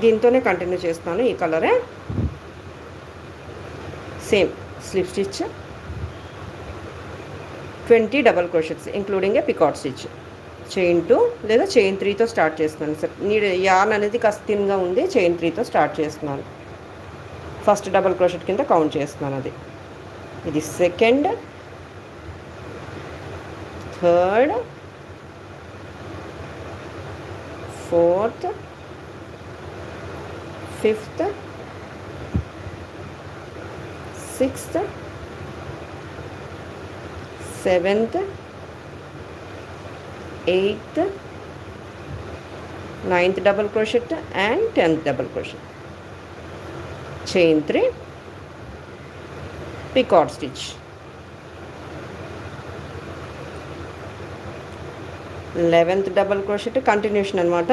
దీంతోనే కంటిన్యూ చేస్తాను. ఈ కలరే same slip stitch 20 double crochets including a picot stitch. Chain 2 లేదా చైన్ 3తో స్టార్ట్ చేస్తున్నాను సార్. యార్న్ అనేది కాస్త థిన్గా ఉంది. చైన్ 3తో స్టార్ట్ చేస్తున్నాను. ఫస్ట్ డబల్ క్రోషెట్ కింద కౌంట్ చేస్తున్నాను. అది ఇది second, third, fourth, fifth, sixth, seventh, eighth, ninth double crochet and 10th double crochet. Chain 3, picot stitch. 11th double crochet continuation అనమాట.